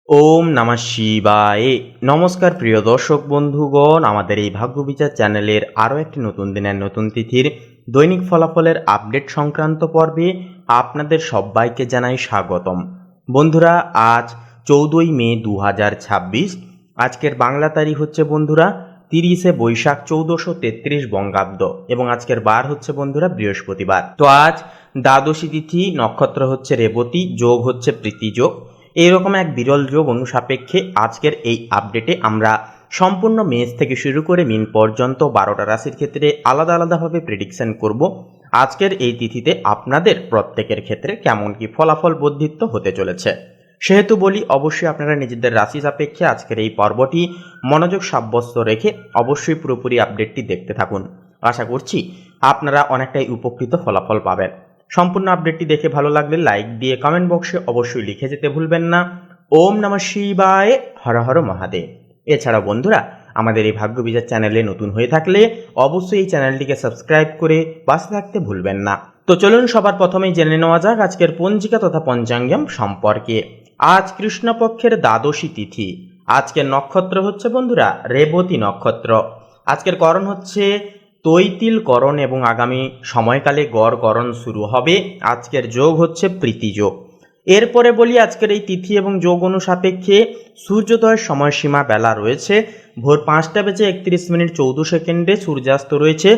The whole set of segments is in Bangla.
ওম নমঃ শিবায়। নমস্কার প্রিয় দর্শক বন্ধুগণ, আমাদের এই ভাগ্য বিচার চ্যানেলের আরও একটি নতুন দিনের নতুন তিথির দৈনিক ফলাফলের আপডেট সংক্রান্ত পর্বে আপনাদের সবাইকে জানাই স্বাগতম। বন্ধুরা, আজ 14ই মে 2026। আজকের বাংলা তারিখ হচ্ছে বন্ধুরা 30শে বৈশাখ 1433 বঙ্গাব্দ এবং আজকের বার হচ্ছে বন্ধুরা বৃহস্পতিবার। তো আজ দ্বাদশী তিথি, নক্ষত্র হচ্ছে রেবতী, যোগ হচ্ছে প্রীতি যোগ। এইরকম এক বিরল যোগ অনুসাপেক্ষে আজকের এই আপডেটে আমরা সম্পূর্ণ মেষ থেকে শুরু করে মিন পর্যন্ত 12টা রাশির ক্ষেত্রে আলাদা আলাদাভাবে প্রেডিকশন করব। আজকের এই তিথিতে আপনাদের প্রত্যেকের ক্ষেত্রে কেমন কি ফলাফল বর্ধিত হতে চলেছে সেহেতু বলি, অবশ্যই আপনারা নিজেদের রাশি সাপেক্ষে আজকের এই পর্বটি মনোযোগ সাব্যস্ত রেখে অবশ্যই পুরোপুরি আপডেটটি দেখতে থাকুন। আশা করছি আপনারা অনেকটাই উপকৃত ফলাফল পাবেন। সম্পূর্ণ আপডেটটি দেখে ভালো লাগলে লাইক দিয়ে কমেন্ট বক্সে অবশ্যই লিখে যেতে ভুলবেন না ওম নমঃ শিবায়, হর হর মহাদেব। এছাড়া বন্ধুরা, আমাদের এই ভাগ্য বিচার চ্যানেলে নতুন হয়ে থাকলে অবশ্যই এই চ্যানেলটিকে সাবস্ক্রাইব করে পাশে থাকতে ভুলবেন না। তো চলুন সবার প্রথমেই জেনে নেওয়া যাক আজকের পঞ্জিকা তথা পঞ্চাঙ্গম সম্পর্কে। আজ কৃষ্ণপক্ষের দ্বাদশী তিথি। আজকের নক্ষত্র হচ্ছে বন্ধুরা রেবতী নক্ষত্র। আজকের করণ হচ্ছে তৈতিল করণ এবং আগামী সময়কালে গড় করণ শুরু হবে। আজকের যোগ হচ্ছে প্রীতি যোগ। এরপরে বলি আজকের এই তিথি এবং যোগ অনুসাপেক্ষে সূর্যোদয়ের সময়সীমা বেলা রয়েছে ভোর 5:31:14 সূর্যাস্ত রয়েছে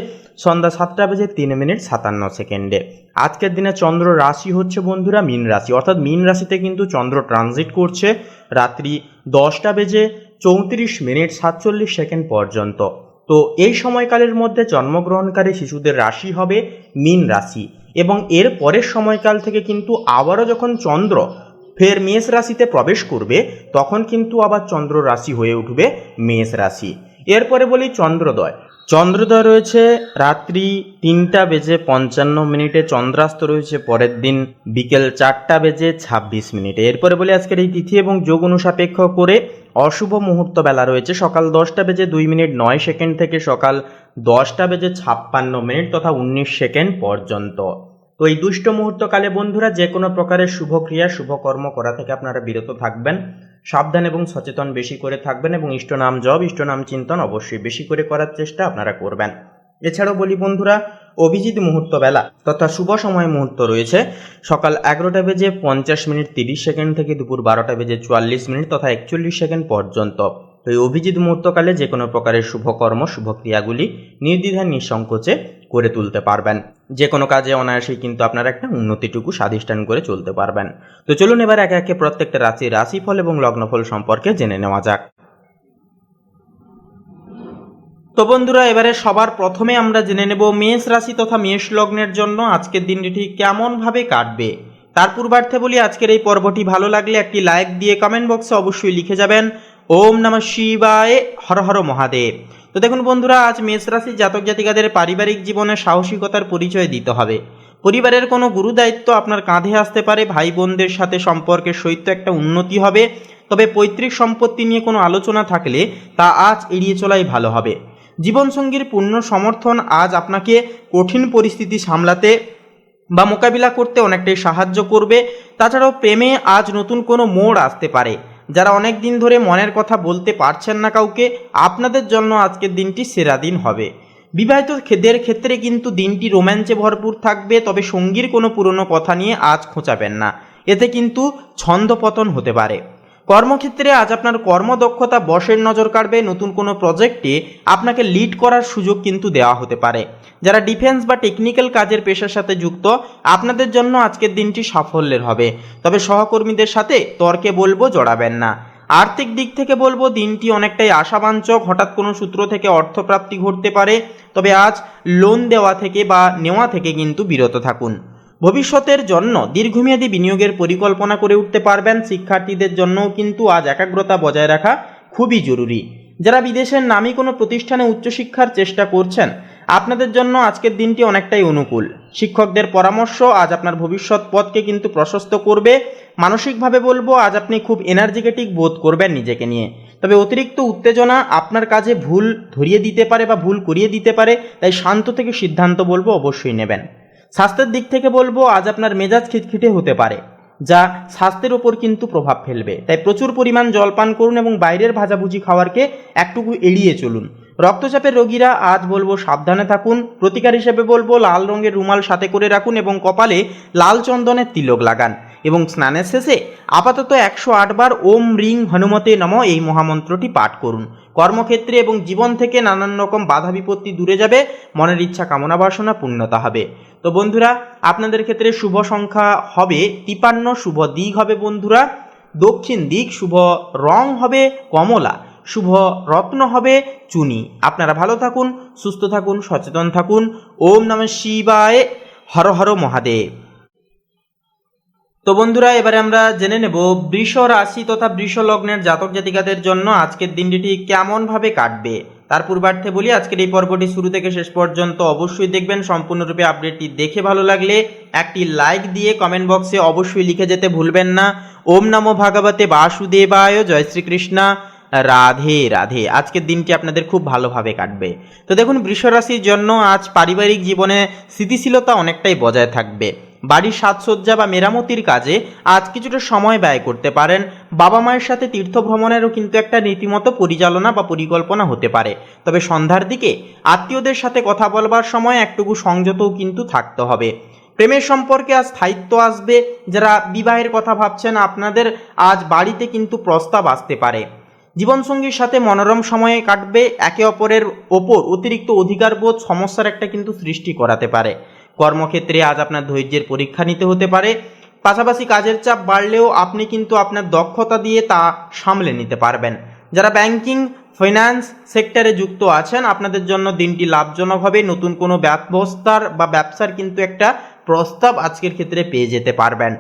সন্ধ্যা 7:03:57। আজকের দিনে চন্দ্র রাশি হচ্ছে বন্ধুরা মীন রাশি, অর্থাৎ মীন রাশিতে কিন্তু চন্দ্র ট্রানজিট করছে রাত্রি 10:34:47 পর্যন্ত। তো এই সময়কালের মধ্যে জন্মগ্রহণকারী শিশুদের রাশি হবে মীন রাশি এবং এর পরের সময়কাল থেকে কিন্তু আবারও যখন চন্দ্র ফের মেষ রাশিতে প্রবেশ করবে তখন কিন্তু আবার চন্দ্র রাশি হয়ে উঠবে মেষ রাশি। এরপরে বলি চন্দ্রোদয়। চন্দ্রোদয় রয়েছে রাত্রি 3:55, চন্দ্রাস্ত রয়েছে পরের দিন বিকেল 4:26। এরপরে বলি আজকের এই তিথি এবং যোগ অনুসাপেক্ষ করে অশুভ মুহূর্ত বেলা রয়েছে সকাল 10:02:09 থেকে সকাল 10:56 তথা 19 পর্যন্ত। তো এই দুষ্ট মুহূর্তকালে বন্ধুরা যে কোনো প্রকারের শুভ ক্রিয়া শুভকর্ম করা থেকে আপনারা বিরত থাকবেন, সাবধান এবং সচেতন বেশি করে থাকবেন এবং ইষ্টনাম জপ ইষ্টনাম চিন্তন অবশ্যই বেশি করে করার চেষ্টা আপনারা করবেন। এছাড়াও বলি বন্ধুরা, অভিজিৎ মুহূর্ত বেলা তথা শুভ সময় মুহূর্ত রয়েছে সকাল 11:50:30 থেকে দুপুর 12:44 তথা 41 পর্যন্ত। তো এই অভিজিৎ মুহূর্তকালে যে কোনো প্রকারের শুভকর্ম শুভক্রিয়াগুলি নির্দ্বিধায় নিঃসংকোচে করে তুলতে পারবেন। যে কোনো কাজে অনায়াসেই কিন্তু আপনারা একটা উন্নতিটুকু সাধিষ্ঠান করে চলতে পারবেন। তো চলুন এবার একে একে প্রত্যেকটা রাশির রাশিফল এবং লগ্নফল সম্পর্কে জেনে নেওয়া যাক। তো বন্ধুরা, এবারে সবার প্রথমে আমরা জেনে নেব মেষ রাশি তথা মেষ লগ্নের জন্য আজকের দিনটি ঠিক কেমনভাবে কাটবে। তার পূর্বার্থে বলি, আজকের এই পর্বটি ভালো লাগলে একটি লাইক দিয়ে কমেন্ট বক্সে অবশ্যই লিখে যাবেন ওম নমঃ শিবায়, হর হর মহাদেব। তো দেখুন বন্ধুরা, আজ মেষ রাশির জাতক জাতিকাদের পারিবারিক জীবনে সাহসিকতার পরিচয় দিতে হবে। পরিবারের কোনো গুরু দায়িত্ব আপনার কাঁধে আসতে পারে। ভাই বোনদের সাথে সম্পর্কের সহিত একটা উন্নতি হবে। তবে পৈতৃক সম্পত্তি নিয়ে কোনো আলোচনা থাকলে তা আজ এড়িয়ে চলাই ভালো হবে। জীবনসঙ্গীর পূর্ণ সমর্থন আজ আপনাকে কঠিন পরিস্থিতি সামলাতে বা মোকাবিলা করতে অনেকটাই সাহায্য করবে। তাছাড়াও প্রেমে আজ নতুন কোনো মোড় আসতে পারে। যারা অনেক দিন ধরে মনের কথা বলতে পারছেন না কাউকে, আপনাদের জন্য আজকের দিনটি সেরা দিন হবে। বিবাহিতদের ক্ষেত্রে কিন্তু দিনটি রোম্যাঞ্চে ভরপুর থাকবে, তবে সঙ্গীর কোনো পুরনো কথা নিয়ে আজ খোঁচাবেন না, এতে কিন্তু ছন্দপতন হতে পারে। কর্মক্ষেত্রে আজ আপনার কর্মদক্ষতা বসের নজর কাড়বে। নতুন কোনো প্রজেক্টে আপনাকে লিড করার সুযোগ কিন্তু দেওয়া হতে পারে। যারা ডিফেন্স বা টেকনিক্যাল কাজের পেশার সাথে যুক্ত, আপনাদের জন্য আজকের দিনটি সাফল্যের হবে। তবে সহকর্মীদের সাথে তর্কে বলবো জড়াবেন না। আর্থিক দিক থেকে বলবো দিনটি অনেকটাই আশাবাঞ্চক। হঠাৎ কোনো সূত্র থেকে অর্থপ্রাপ্তি ঘটতে পারে, তবে আজ লোন দেওয়া থেকে বা নেওয়া থেকে কিন্তু বিরত থাকুন। ভবিষ্যতের জন্য দীর্ঘমেয়াদী বিনিয়োগের পরিকল্পনা করে উঠতে পারবেন। শিক্ষার্থীদের জন্যও কিন্তু আজ একাগ্রতা বজায় রাখা খুবই জরুরি। যারা বিদেশের নামী কোনো প্রতিষ্ঠানে উচ্চশিক্ষার চেষ্টা করছেন, আপনাদের জন্য আজকের দিনটি অনেকটাই অনুকূল। শিক্ষকদের পরামর্শ আজ আপনার ভবিষ্যৎ পথকে কিন্তু প্রশস্ত করবে। মানসিকভাবে বলবো আজ আপনি খুব এনার্জেটিক বোধ করবেন নিজেকে নিয়ে। তবে অতিরিক্ত উত্তেজনা আপনার কাজে ভুল ধরিয়ে দিতে পারে বা ভুল করিয়ে দিতে পারে, তাই শান্ত থেকে সিদ্ধান্ত বলবো অবশ্যই নেবেন। স্বাস্থ্যের দিক থেকে বলবো আজ আপনার মেজাজ খিটখিটে হতে পারে। যা স্বাস্থ্যের ওপর কিন্তু প্রভাব ফেলবে। তাই প্রচুর পরিমাণ জল পান করুন এবং বাইরের ভাজাভুজি খাওয়ারকে একটুকু এড়িয়ে চলুন। রক্তচাপের রোগীরা আজ বলবো সাবধানে থাকুন। প্রতিকার হিসেবে বলবো লাল রঙের রুমাল সাথে করে রাখুন এবং কপালে লাল চন্দনের তিলক লাগান এবং স্নানের শেষে আপাতত 108 বার ওম রিং হনুমতে নমঃ এই মহামন্ত্রটি পাঠ করুন। কর্মক্ষেত্রে এবং জীবন থেকে নানান রকম বাধা বিপত্তি দূরে যাবে, মনের ইচ্ছা কামনা বাসনা পূর্ণতা হবে। তো বন্ধুরা, আপনাদের ক্ষেত্রে শুভ সংখ্যা হবে 53, শুভ দিক হবে বন্ধুরা দক্ষিণ দিক, শুভ রং হবে কমলা, শুভ রত্ন হবে চুনি। আপনারা ভালো থাকুন, সুস্থ থাকুন, সচেতন থাকুন। ওম নমঃ শিবায়, হর হর মহাদেব। তো বন্ধুরা, এবারে আমরা জেনে নেব বৃষ রাশি তথা বৃষ লগ্নের জাতক জাতিকাদের জন্য আজকের দিনটি ঠিক কেমনভাবে কাটবে। তার পূর্বার্থে বলি, আজকের এই পর্বটি শুরু থেকে শেষ পর্যন্ত অবশ্যই দেখবেন। সম্পূর্ণরূপে আপডেটটি দেখে ভালো লাগলে একটি লাইক দিয়ে কমেন্ট বক্সে অবশ্যই লিখে যেতে ভুলবেন না ওম নমো ভাগবতে বাসুদেবায়, জয় শ্রীকৃষ্ণ, রাধে রাধে। আজকের দিনটি আপনাদের খুব ভালোভাবে কাটবে। তো দেখুন, বৃষ রাশির জন্য আজ পারিবারিক জীবনে স্থিতিশীলতা অনেকটাই বজায় থাকবে। বাড়ির সাজসজ্জা বা মেরামতির কাজে আজ কিছুটা সময় ব্যয় করতে পারেন। বাবা মায়ের সাথে তীর্থ ভ্রমণেরও কিন্তু একটা রীতিমতো পরিচালনা বা পরিকল্পনা হতে পারে। তবে সন্ধ্যার দিকে আত্মীয়দের সাথে কথা বলবার সময় একটুকু সংযতও কিন্তু থাকতে হবে। প্রেমের সম্পর্কে আজ স্থায়িত্ব আসবে। যারা বিবাহের কথা ভাবছেন, আপনাদের আজ বাড়িতে কিন্তু প্রস্তাব আসতে পারে। জীবনসঙ্গীর সাথে মনোরম সময়ে কাটবে। একে অপরের ওপর অতিরিক্ত অধিকারবোধ সমস্যার একটা কিন্তু সৃষ্টি করাতে পারে। কর্মক্ষেত্রে আজ আপনার ধৈর্যের পরীক্ষা নিতে হতে পারে। পাশাপাশি কাজের চাপ বাড়লেও আপনি কিন্তু আপনার দক্ষতা দিয়ে তা সামলে নিতে পারবেন। যারা ব্যাংকিং ফাইন্যান্স সেক্টরে যুক্ত আছেন, আপনাদের জন্য দিনটি লাভজনক হবে। নতুন কোনো ব্যবস্থার বা ব্যবসার কিন্তু একটা প্রস্তাব আজকের ক্ষেত্রে পেয়ে যেতে পারবেন।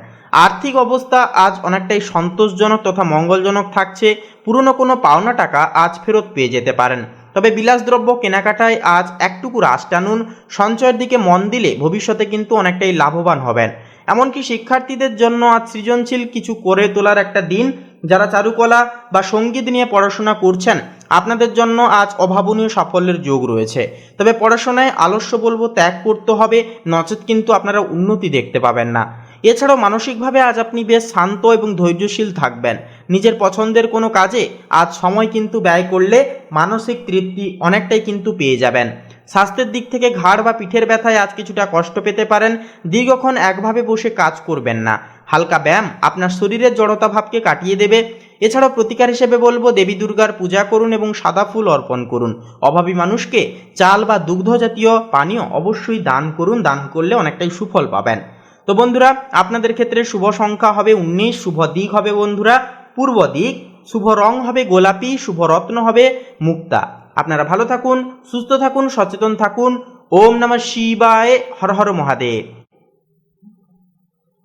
আর্থিক অবস্থা আজ অনেকটাই সন্তোষজনক তথা মঙ্গলজনক থাকছে। পুরনো কোনো পাওনা টাকা আজ ফেরত পেয়ে যেতে পারেন। তবে বিলাসদ্রব্য কেনাকাটায় আজ একটুকু রাশ টানুন। সঞ্চয়ের দিকে মন দিলে ভবিষ্যতে কিন্তু অনেকটাই লাভবান হবেন। এমনকি শিক্ষার্থীদের জন্য আজ সৃজনশীল কিছু করে তোলার একটা দিন। যারা চারুকলা বা সঙ্গীত নিয়ে পড়াশোনা করছেন, আপনাদের জন্য আজ অভাবনীয় সাফল্যের যোগ রয়েছে। তবে পড়াশোনায় আলস্য বলবো ত্যাগ করতে হবে, নচেত কিন্তু আপনারা উন্নতি দেখতে পাবেন না। এছাড়াও মানসিকভাবে আজ আপনি বেশ শান্ত এবং ধৈর্যশীল থাকবেন। নিজের পছন্দের কোনো কাজে আজ সময় কিন্তু ব্যয় করলে মানসিক তৃপ্তি অনেকটাই কিন্তু পেয়ে যাবেন। স্বাস্থ্যের দিক থেকে ঘাড় বা পিঠের ব্যথায় আজ কিছুটা কষ্ট পেতে পারেন। দীর্ঘক্ষণ একভাবে বসে কাজ করবেন না। হালকা ব্যায়াম আপনার শরীরের জড়তা ভাবকে কাটিয়ে দেবে। এছাড়াও প্রতিকার হিসেবে বলবো দেবী দুর্গার পূজা করুন এবং সাদা ফুল অর্পণ করুন। অভাবী মানুষকে চাল বা দুগ্ধ জাতীয় পানীয় অবশ্যই দান করুন। দান করলে অনেকটাই সুফল পাবেন। তো বন্ধুরা, আপনাদের ক্ষেত্রে শুভ সংখ্যা হবে 19, শুভ দিক হবে বন্ধুরা পূর্ব দিক, শুভ রং হবে গোলাপি, শুভ রত্ন হবে মুক্তা। আপনারা ভালো থাকুন, সুস্থ থাকুন, সচেতন থাকুন। ওম নমঃ শিবায়, হর হর মহাদেব।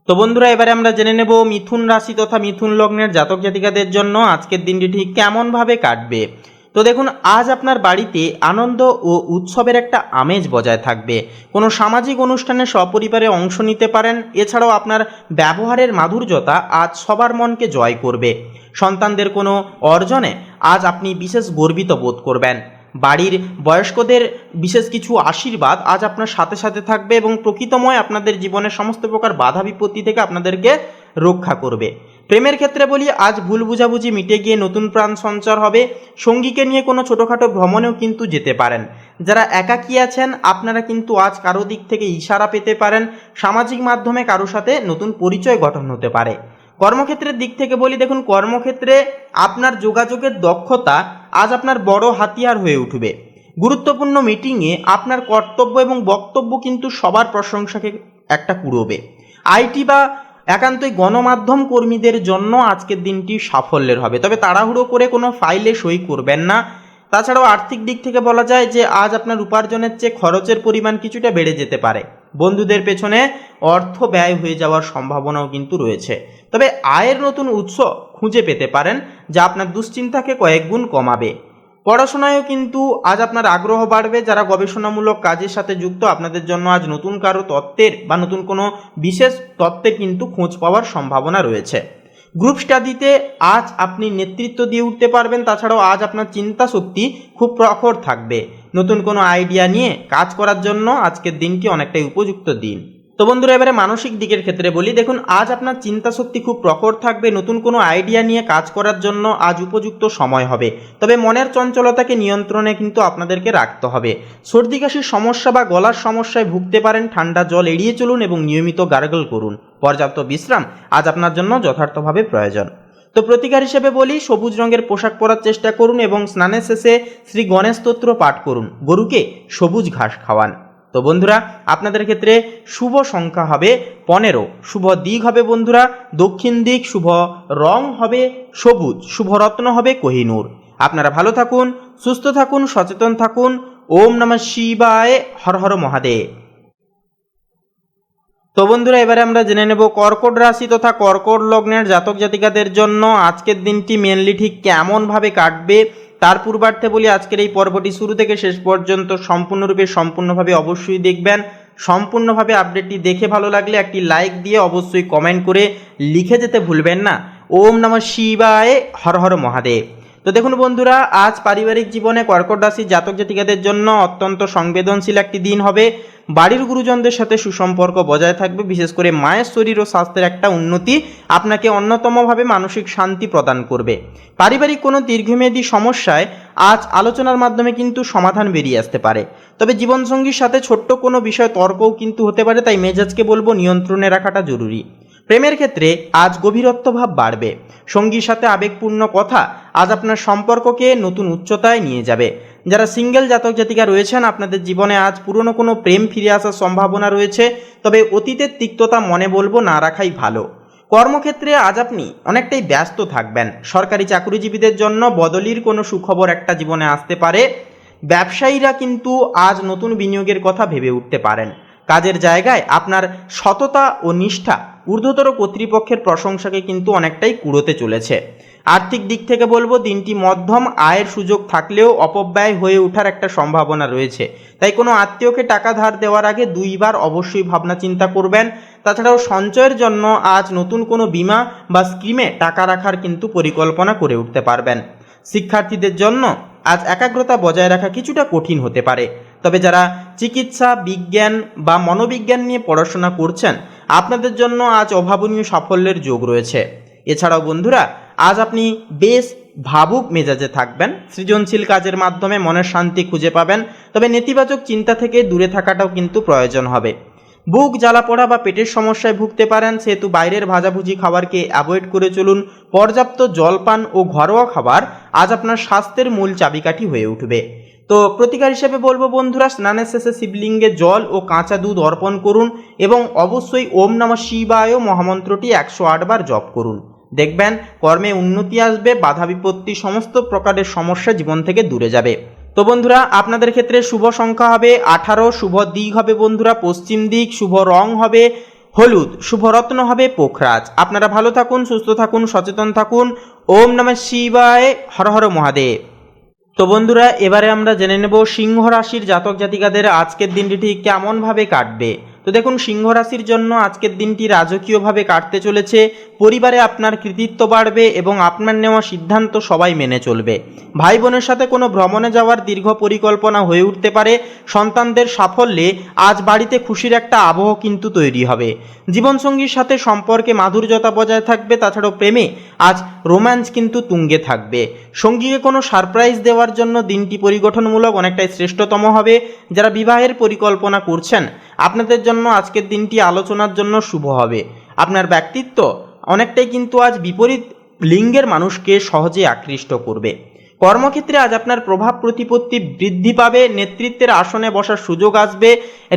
তো বন্ধুরা, এবারে আমরা জেনে নেব মিথুন রাশি তথা মিথুন লগ্নের জাতক জাতিকাদের জন্য আজকের দিনটি ঠিক কেমনভাবে কাটবে। তো দেখুন, আজ আপনার বাড়িতে আনন্দ ও উৎসবের একটা আমেজ বজায় থাকবে। কোনো সামাজিক অনুষ্ঠানে সপরিবারে অংশ নিতে পারেন। এছাড়াও আপনার ব্যবহারের মাধুর্যতা আজ সবার মনকে জয় করবে। সন্তানদের কোনো অর্জনে আজ আপনি বিশেষ গর্বিত বোধ করবেন। বাড়ির বয়স্কদের বিশেষ কিছু আশীর্বাদ আজ আপনার সাথে সাথে থাকবে এবং প্রকৃতময় আপনাদের জীবনের সমস্ত প্রকার বাধা বিপত্তি থেকে আপনাদেরকে রক্ষা করবে। প্রেমের ক্ষেত্রে বলি, আজ ভুল বুঝাবুঝি মিটে গিয়ে নতুন প্রাণ সঞ্চার হবে। সঙ্গীকে নিয়ে কোনো ছোটোখাটো ভ্রমণেও কিন্তু যেতে পারেন। যারা একাকী আছেন, আপনারা কিন্তু আজ কারো দিক থেকে ইশারা পেতে পারেন। সামাজিক মাধ্যমে কারো সাথে নতুন পরিচয় গঠন হতে পারে। কর্মক্ষেত্রের দিক থেকে বলি, দেখুন কর্মক্ষেত্রে আপনার যোগাযোগের দক্ষতা আজ আপনার বড় হাতিয়ার হয়ে উঠবে। গুরুত্বপূর্ণ মিটিংয়ে আপনার কর্তব্য এবং বক্তব্য কিন্তু সবার প্রশংসাকে একটা কুড়োবে। আইটি বা একান্তই গণমাধ্যম কর্মীদের জন্য আজকের দিনটি সাফল্যের হবে। তবে তাড়াহুড়ো করে কোনো ফাইলে সই করবেন না। তাছাড়াও আর্থিক দিক থেকে বলা যায় যে আজ আপনার উপার্জনের চেয়ে খরচের পরিমাণ কিছুটা বেড়ে যেতে পারে। বন্ধুদের পেছনে অর্থ ব্যয় হয়ে যাওয়ার সম্ভাবনাও কিন্তু রয়েছে। তবে আয়ের নতুন উৎস খুঁজে পেতে পারেন, যা আপনার দুশ্চিন্তাকে কয়েক গুণ কমাবে। পড়াশোনায়ও কিন্তু আজ আপনার আগ্রহ বাড়বে। যারা গবেষণামূলক কাজের সাথে যুক্ত, আপনাদের জন্য আজ নতুন কারো তত্ত্বের বা নতুন কোনো বিশেষ তত্ত্বের কিন্তু খোঁজ পাওয়ার সম্ভাবনা রয়েছে। গ্রুপ স্টাডিতে আজ আপনি নেতৃত্ব দিয়ে উঠতে পারবেন। তাছাড়াও আজ আপনার চিন্তা শক্তি খুব প্রখর থাকবে। নতুন কোনো আইডিয়া নিয়ে কাজ করার জন্য আজকের দিনটি অনেকটাই উপযুক্ত দিন। তো তো বন্ধুরা এবারে মানসিক দিকের ক্ষেত্রে বলি, দেখুন আজ আপনার চিন্তা শক্তি খুব প্রখর থাকবে, নতুন কোনো আইডিয়া নিয়ে কাজ করার জন্য আজ উপযুক্ত সময় হবে। তবে মনের চঞ্চলতাকে নিয়ন্ত্রণে কিন্তু আপনাদেরকে রাখতে হবে। সর্দি কাশির সমস্যা বা গলার সমস্যায় ভুগতে পারেন, ঠান্ডা জল এড়িয়ে চলুন এবং নিয়মিত গার্গল করুন। পর্যাপ্ত বিশ্রাম আজ আপনার জন্য যথার্থভাবে প্রয়োজন। তো প্রতিকার হিসেবে বলি, সবুজ রঙের পোশাক পরার চেষ্টা করুন এবং স্নানের শেষে শ্রী গণেশ স্তোত্র পাঠ করুন। গরুকে সবুজ ঘাস খাওয়ান। তো বন্ধুরা আপনাদের ক্ষেত্রে শুভ সংখ্যা হবে 15, শুভ দিক হবে বন্ধুরা দক্ষিণ দিক, শুভ রং হবে সবুজ, শুভ রত্ন হবে কোহিনূর। আপনারা ভালো থাকুন, সুস্থ থাকুন, সচেতন থাকুন। ওম নমঃ শিবায়, হর হর মহাদেব। তো বন্ধুরা এবারে আমরা জেনে নেব কর্কট রাশি তথা কর্কট লগ্নের জাতক জাতিকাদের জন্য আজকের দিনটি মেনলি ঠিক কেমনভাবে কাটবে। তার পূর্বার্থে বলি, আজকের এই পর্বটি শুরু থেকে শেষ পর্যন্ত সম্পূর্ণভাবে অবশ্যই দেখবেন। সম্পূর্ণভাবে আপডেটটি দেখে ভালো লাগলে একটি লাইক দিয়ে অবশ্যই কমেন্ট করে লিখে যেতে ভুলবেন না ওম নমঃ শিবায়, হর হর মহাদেব। তো দেখুন বন্ধুরা, আজ পারিবারিক জীবনে কর্কট রাশির জাতক জাতিকাদের জন্য অত্যন্ত সংবেদনশীল একটি দিন হবে। বাড়ির গুরুজনদের সাথে সুসম্পর্ক বজায় থাকবে, বিশেষ করে মায়ের শরীর ও স্বাস্থ্যের একটা উন্নতি আপনাকে অন্যতমভাবে মানসিক শান্তি প্রদান করবে। পারিবারিক কোনো দীর্ঘমেয়াদী সমস্যায় আজ আলোচনার মাধ্যমে কিন্তু সমাধান বেরিয়ে আসতে পারে। তবে জীবনসঙ্গীর সাথে ছোট্ট কোনো বিষয় তর্কও কিন্তু হতে পারে, তাই মেজাজকে বলবো নিয়ন্ত্রণে রাখাটা জরুরি। প্রেমের ক্ষেত্রে আজ গভীরত্বভাব বাড়বে। সঙ্গীর সাথে আবেগপূর্ণ কথা আজ আপনার সম্পর্ককে নতুন উচ্চতায় নিয়ে যাবে। যারা সিঙ্গেল জাতক জাতিকা রয়েছেন, আপনাদের জীবনে আজ পুরনো কোনো প্রেম ফিরে আসার সম্ভাবনা রয়েছে, তবে অতীতের তিক্ততা মনে বলবো না রাখাই ভালো। কর্মক্ষেত্রে আজ আপনি অনেকটাই ব্যস্ত থাকবেন। সরকারি চাকরিজীবীদের জন্য বদলির কোনো সুখবর একটা জীবনে আসতে পারে। ব্যবসায়ীরা কিন্তু আজ নতুন বিনিয়োগের কথা ভেবে উঠতে পারেন। কাজের জায়গায় আপনার সততা ও নিষ্ঠা ঊর্ধ্বতর কর্তৃপক্ষের প্রশংসাকে কিন্তু অনেকটাই কুড়োতে চলেছে। আর্থিক দিক থেকে বলবো, দিনটি মধ্যম আয়ের সুযোগ থাকলেও অপব্যয় হয়ে ওঠার একটা সম্ভাবনা রয়েছে। তাই কোনো আত্মীয়কে টাকা ধার দেওয়ার আগে দুইবার অবশ্যই ভাবনা চিন্তা করবেন। তাছাড়াও সঞ্চয়ের জন্য আজ নতুন কোনো বীমা বা স্কিমে টাকা রাখার কিন্তু পরিকল্পনা করে উঠতে পারবেন। শিক্ষার্থীদের জন্য আজ একাগ্রতা বজায় রাখা কিছুটা কঠিন হতে পারে। তবে যারা চিকিৎসা, বিজ্ঞান বা মনোবিজ্ঞান নিয়ে পড়াশোনা করছেন, আপনাদের জন্য আজ অভাবনীয় সাফল্যের যোগ রয়েছে। এছাড়াও বন্ধুরা, আজ আপনি বেশ ভাবুক মেজাজে থাকবেন। সৃজনশীল কাজের মাধ্যমে মনের শান্তি খুঁজে পাবেন। তবে নেতিবাচক চিন্তা থেকে দূরে থাকাটাও কিন্তু প্রয়োজন হবে। বুক জ্বালা পোড়া বা পেটের সমস্যায় ভুগতে পারেন, সেহেতু বাইরের ভাজাভুজি খাবারকে অ্যাভয়েড করে চলুন। পর্যাপ্ত জলপান ও ঘরোয়া খাবার আজ আপনার স্বাস্থ্যের মূল চাবিকাঠি হয়ে উঠবে। তো প্রতিকার হিসেবে বলবো বন্ধুরা, স্নানের শেষে শিবলিঙ্গে জল ও কাঁচা দুধ অর্পণ করুন এবং অবশ্যই ওম নমঃ শিবায় মহামন্ত্রটি 108 বার জপ করুন। দেখবেন কর্মে উন্নতি আসবে, বাধা বিপত্তি সমস্ত প্রকারের সমস্যা জীবন থেকে দূরে যাবে। তো বন্ধুরা আপনাদের ক্ষেত্রে শুভ সংখ্যা হবে 18, শুভ দিক হবে বন্ধুরা পশ্চিম দিক, শুভ রং হবে হলুদ, শুভ রত্ন হবে পোখরাজ। আপনারা ভালো থাকুন, সুস্থ থাকুন, সচেতন থাকুন। ওম নমঃ শিবায়, হর হর মহাদেব। তো বন্ধুরা এবারে আমরা জেনে নেব সিংহ রাশির জাতক জাতিকাদের আজকের দিনটি ঠিক কেমনভাবে কাটবে। তো দেখুন, সিংহ রাশির জন্য আজকের দিনটি রাজকীয়ভাবে কাটতে চলেছে। পরিবারে আপনার কৃতিত্ব বাড়বে এবং আপনার নেওয়া সিদ্ধান্ত সবাই মেনে চলবে। ভাই বোনের সাথে কোনো ভ্রমণে যাওয়ার দীর্ঘ পরিকল্পনা হয়ে উঠতে পারে। সন্তানদের সাফল্যে আজ বাড়িতে খুশির একটা আবহ কিন্তু তৈরি হবে। জীবনসঙ্গীর সাথে সম্পর্কে মাধুর্যতা বজায় থাকবে। তাছাড়াও প্রেমে আজ রোম্যান্স কিন্তু তুঙ্গে থাকবে। সঙ্গীকে কোনো সারপ্রাইজ দেওয়ার জন্য দিনটি পরিগঠনমূলক অনেকটাই শ্রেষ্ঠতম হবে। যারা বিবাহের পরিকল্পনা করছেন, আপনাদের জন্য আজকের দিনটি আলোচনার জন্য শুভ হবে। আপনার ব্যক্তিত্ব অনেকটাই কিন্তু আজ বিপরীত লিঙ্গের মানুষকে সহজে আকৃষ্ট করবে। কর্মক্ষেত্রে আজ আপনার প্রভাব প্রতিপত্তি বৃদ্ধি পাবে। নেতৃত্বের আসনে বসার সুযোগ আসবে।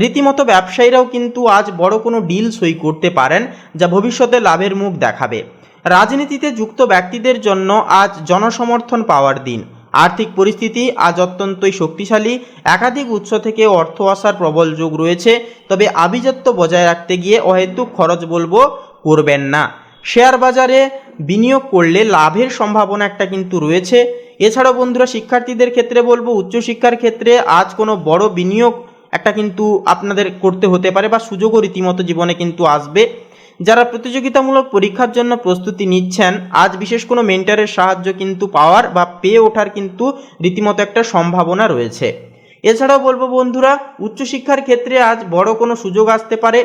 রীতিমতো ব্যবসায়ীরাও কিন্তু আজ বড় কোনো ডিল সই করতে পারেন, যা ভবিষ্যতে লাভের মুখ দেখাবে। রাজনীতিতে যুক্ত ব্যক্তিদের জন্য আজ জনসমর্থন পাওয়ার দিন। আর্থিক পরিস্থিতি আজ অত্যন্তই শক্তিশালী। একাধিক উৎস থেকে অর্থ আসার প্রবল যোগ রয়েছে। তবে আভিজাত্য বজায় রাখতে গিয়ে অহেতুক খরচ বলবো করবেন না। শেয়ার বাজারে বিনিয়োগ করলে লাভের সম্ভাবনা একটা কিন্তু রয়েছে। এছাড়াও বন্ধুরা শিক্ষার্থীদের ক্ষেত্রে বলবো, উচ্চশিক্ষার ক্ষেত্রে আজ কোনো বড় বিনিয়োগ একটা কিন্তু আপনাদের করতে হতে পারে বা সুযোগও রীতিমতো জীবনে কিন্তু আসবে। যারা প্রতিযোগিতামূলক পরীক্ষার জন্য প্রস্তুতি নিচ্ছেন, আজ বিশেষ কোনো মেন্টরের সাহায্য কিন্তু পাওয়ার বা পেয়ে ওঠার কিন্তু রীতিমতো একটা সম্ভাবনা রয়েছে। এছাড়াও বলবো বন্ধুরা, উচ্চশিক্ষার ক্ষেত্রে আজ বড় কোনো সুযোগ আসতে পারে।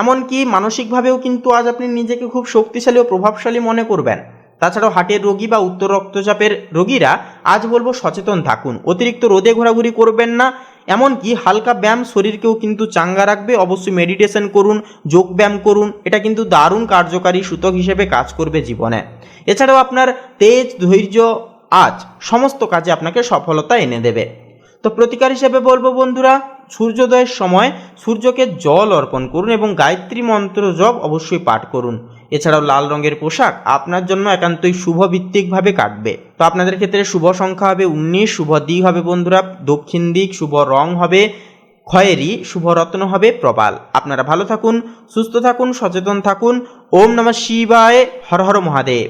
এমনকি মানসিকভাবেও কিন্তু আজ আপনি নিজেকে খুব শক্তিশালী ও প্রভাবশালী মনে করবেন। তাছাড়াও হার্টের রোগী বা উচ্চ রক্তচাপের রোগীরা আজ বলবো সচেতন থাকুন, অতিরিক্ত রোদে ঘোরাঘুরি করবেন না, এমনকি হালকা ব্যায়াম শরীরকেও কিন্তু চাঙ্গা রাখবে। অবশ্যই মেডিটেশন করুন, যোগ ব্যায়াম করুন, এটা কিন্তু দারুণ কার্যকারী সূচক হিসেবে কাজ করবে জীবনে। এছাড়াও আপনার তেজ ধৈর্য আজ সমস্ত কাজে আপনাকে সফলতা এনে দেবে। তো প্রতিকার হিসেবে বলবো বন্ধুরা, সূর্যোদয়ের সময় সূর্যকে জল অর্পণ করুন এবং গায়ত্রী মন্ত্র জপ অবশ্যই পাঠ করুন। এছাড়াও লাল রঙের পোশাক আপনার জন্য একান্তই শুভ ভিত্তিকভাবে কাটবে। তো আপনাদের ক্ষেত্রে শুভ সংখ্যা হবে 19, শুভ দিক হবে বন্ধুরা দক্ষিণ দিক, শুভ রং হবে খয়েরি, শুভ রত্ন হবে প্রবাল। আপনারা ভালো থাকুন, সুস্থ থাকুন, সচেতন থাকুন। ওম নমঃ শিবায়, হর হর মহাদেব।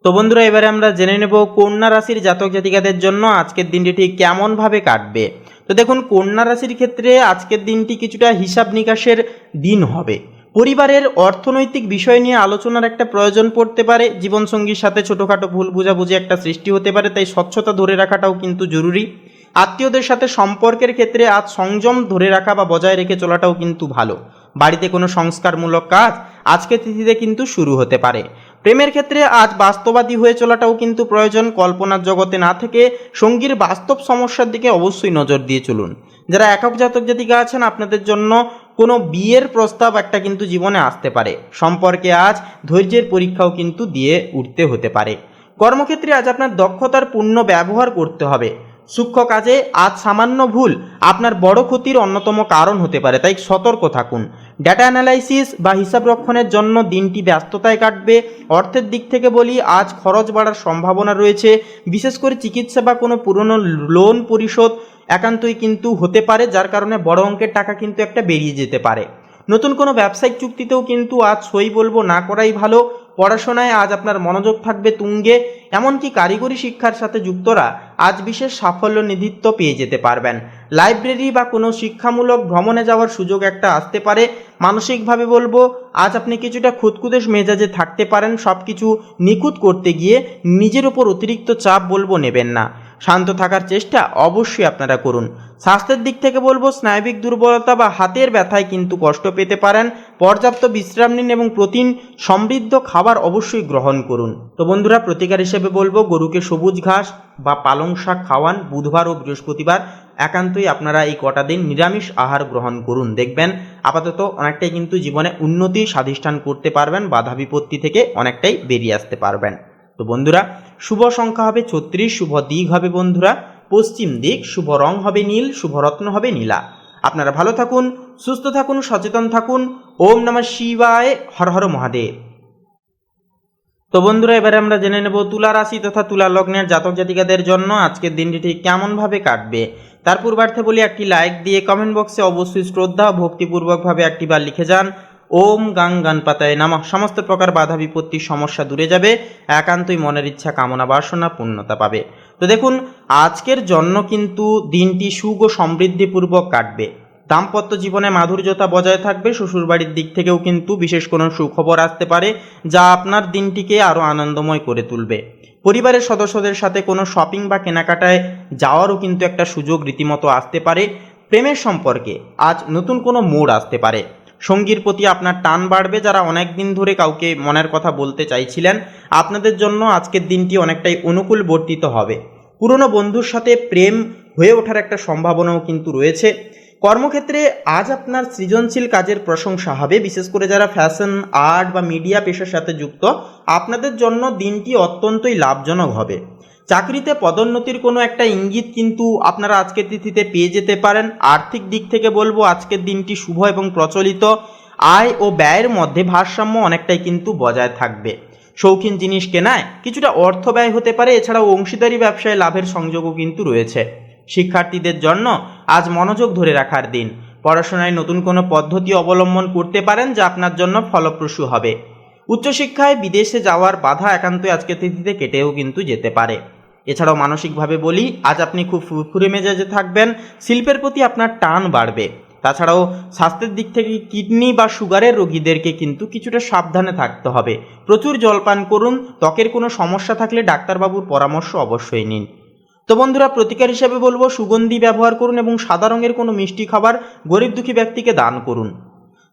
তো বন্ধুরা, এবারে আমরা জেনে নেব কন্যা রাশির জাতক জাতিকাদের জন্য আজকের দিনটি ঠিক কেমনভাবে কাটবে। তো দেখুন, কন্যা রাশির ক্ষেত্রে আজকের দিনটি কিছুটা হিসাব নিকাশের দিন হবে। পরিবারের অর্থনৈতিক বিষয় নিয়ে আলোচনার একটা প্রয়োজন পড়তে পারে। জীবনসঙ্গীর সাথে ছোটোখাটো ভুল বোঝাবুঝি একটা সৃষ্টি হতে পারে, তাই স্বচ্ছতা ধরে রাখাটাও কিন্তু জরুরি। আত্মীয়দের সাথে সম্পর্কের ক্ষেত্রে আজ সংযম ধরে রাখা বা বজায় রেখে চলাটাও কিন্তু ভালো। বাড়িতে কোনো সংস্কারমূলক কাজ আজকের তিথিতে কিন্তু শুরু হতে পারে। প্রেমের ক্ষেত্রে আজ বাস্তববাদী হয়ে চলাটাও কিন্তু প্রয়োজন। কল্পনার জগতে না থেকে সঙ্গীর বাস্তব সমস্যার দিকে অবশ্যই নজর দিয়ে চলুন। যারা একক জাতক জাতিকা আছেন, আপনাদের জন্য কোনো বিয়ের প্রস্তাব একটা কিন্তু জীবনে আসতে পারে। সম্পর্কে আজ ধৈর্যের পরীক্ষাও কিন্তু দিয়ে উঠতে হতে পারে। কর্মক্ষেত্রে আজ আপনার দক্ষতার পূর্ণ ব্যবহার করতে হবে। সূক্ষ্ম কাজে আজ সামান্য ভুল আপনার বড় ক্ষতির অন্যতম কারণ হতে পারে, তাই সতর্ক থাকুন। ডেটা অ্যানালাইসিস বা হিসাব রক্ষণের জন্য দিনটি ব্যস্ততায় কাটবে। অর্থের দিক থেকে বলি, আজ খরচ বাড়ার সম্ভাবনা রয়েছে। বিশেষ করে চিকিৎসা বা কোনো পুরনো লোন পরিশোধ একান্তই কিন্তু হতে পারে, যার কারণে বড় অঙ্কের টাকা কিন্তু একটা বেরিয়ে যেতে পারে। নতুন কোনো ব্যবসায়িক চুক্তিতেও কিন্তু আজ সই বলবো না করাই ভালো। পড়াশোনায় আজ আপনার মনোযোগ থাকবে তুঙ্গে। এমনকি কারিগরি শিক্ষার সাথে যুক্তরা আজ বিশেষ সাফল্য নিধিত্ব পেয়ে যেতে পারবেন। লাইব্রেরি বা কোনো শিক্ষামূলক ভ্রমণে যাওয়ার সুযোগ একটা আসতে পারে। মানসিকভাবে বলবো, আজ আপনি কিছুটা খুঁতখুঁতে মেজাজে থাকতে পারেন। সব কিছু নিখুঁত করতে গিয়ে নিজের ওপর অতিরিক্ত চাপ বলবো নেবেন না। শান্ত থাকার চেষ্টা অবশ্যই আপনারা করুন। স্বাস্থ্যের দিক থেকে বলবো, স্নায়বিক দুর্বলতা বা হাতের ব্যথায় কিন্তু কষ্ট পেতে পারেন। পর্যাপ্ত বিশ্রাম নিন এবং প্রোটিন সমৃদ্ধ খাবার অবশ্যই গ্রহণ করুন। তো বন্ধুরা, প্রতিকার হিসেবে বলবো, গরুকে সবুজ ঘাস বা পালং শাক খাওয়ান। বুধবার ও বৃহস্পতিবার একান্তই আপনারা এই কটা দিন নিরামিষ আহার গ্রহণ করুন। দেখবেন আপাতত অনেকটাই কিন্তু জীবনে উন্নতি সাধিষ্ঠান করতে পারবেন, বাধা বিপত্তি থেকে অনেকটাই বেরিয়ে আসতে পারবেন। তো বন্ধুরা, শুভ সংখ্যা হবে 36, শুভ দিক হবে বন্ধুরা পশ্চিম দিক, শুভ রং হবে নীল, শুভ রত্ন হবে নীলা। আপনারা ভালো থাকুন, সুস্থ থাকুন, সচেতন থাকুন। ওম নমঃ শিবায়, হর হর মহাদেব। তো বন্ধুরা, এবারে আমরা জেনে নেব তুলা রাশি তথা তুলা লগ্নের জাতক জাতিকাদের জন্য আজকের দিনটি ঠিক কেমনভাবে কাটবে। তার পূর্বার্থে বলি, একটি লাইক দিয়ে কমেন্ট বক্সে অবশ্যই শ্রদ্ধা ভক্তিপূর্বকভাবে একটিবার লিখে যান ওম গাং গণপতায় নমঃ। সমস্ত প্রকার বাধা বিপত্তির সমস্যা দূরে যাবে, একান্তই মনের ইচ্ছা কামনা বাসনা পূর্ণতা পাবে। তো দেখুন, আজকের জন্য কিন্তু দিনটি সুখ ও সমৃদ্ধিপূর্বক কাটবে। দাম্পত্য জীবনে মাধুর্যতা বজায় থাকবে। শ্বশুরবাড়ির দিক থেকেও কিন্তু বিশেষ কোনো সুখবর আসতে পারে, যা আপনার দিনটিকে আরও আনন্দময় করে তুলবে। পরিবারের সদস্যদের সাথে কোনো শপিং বা কেনাকাটায় যাওয়ারও কিন্তু একটা সুযোগ রীতিমতো আসতে পারে। প্রেমের সম্পর্কে আজ নতুন কোনো মোড় আসতে পারে। সঙ্গীর প্রতি আপনার টান বাড়বে। যারা অনেক দিন ধরে কাউকে মনের কথা বলতে চাইছিলেন, আপনাদের জন্য আজকের দিনটি অনেকটাই অনুকূল বর্তিত হবে। পুরনো বন্ধুর সাথে প্রেম হয়ে ওঠার একটা সম্ভাবনাও কিন্তু রয়েছে। কর্মক্ষেত্রে আজ আপনার সৃজনশীল কাজের প্রশংসা হবে। বিশেষ করে যারা ফ্যাশন, আর্ট বা মিডিয়া পেশার সাথে যুক্ত, আপনাদের জন্য দিনটি অত্যন্তই লাভজনক হবে। চাকরিতে পদোন্নতির কোনো একটা ইঙ্গিত কিন্তু আপনারা আজকের তিথিতে পেয়ে যেতে পারেন। আর্থিক দিক থেকে বলবো, আজকের দিনটি শুভ এবং প্রচলিত। আয় ও ব্যয়ের মধ্যে ভারসাম্য অনেকটাই কিন্তু বজায় থাকবে। শৌখিন জিনিস কেনায় কিছুটা অর্থ ব্যয় হতে পারে। এছাড়াও অংশীদারি ব্যবসায় লাভের সংযোগও কিন্তু রয়েছে। শিক্ষার্থীদের জন্য আজ মনোযোগ ধরে রাখার দিন। পড়াশোনায় নতুন কোনো পদ্ধতি অবলম্বন করতে পারেন, যা আপনার জন্য ফলপ্রসূ হবে। উচ্চশিক্ষায় বিদেশে যাওয়ার বাধা একান্তই আজকের তিথিতে কেটেও কিন্তু যেতে পারে। এছাড়াও মানসিকভাবে বলি, আজ আপনি খুব ফুরফুরে মেজাজে থাকবেন। শিল্পের প্রতি আপনার টান বাড়বে। তাছাড়াও স্বাস্থ্যের দিক থেকে কিডনি বা সুগারের রোগীদেরকে কিন্তু কিছুটা সাবধানে থাকতে হবে। প্রচুর জলপান করুন। ত্বকের কোনো সমস্যা থাকলে ডাক্তারবাবুর পরামর্শ অবশ্যই নিন। তো বন্ধুরা, প্রতিকার হিসেবে বলবো, সুগন্ধি ব্যবহার করুন এবং সাদা রঙের কোনো মিষ্টি খাবার গরিব দুঃখী ব্যক্তিকে দান করুন।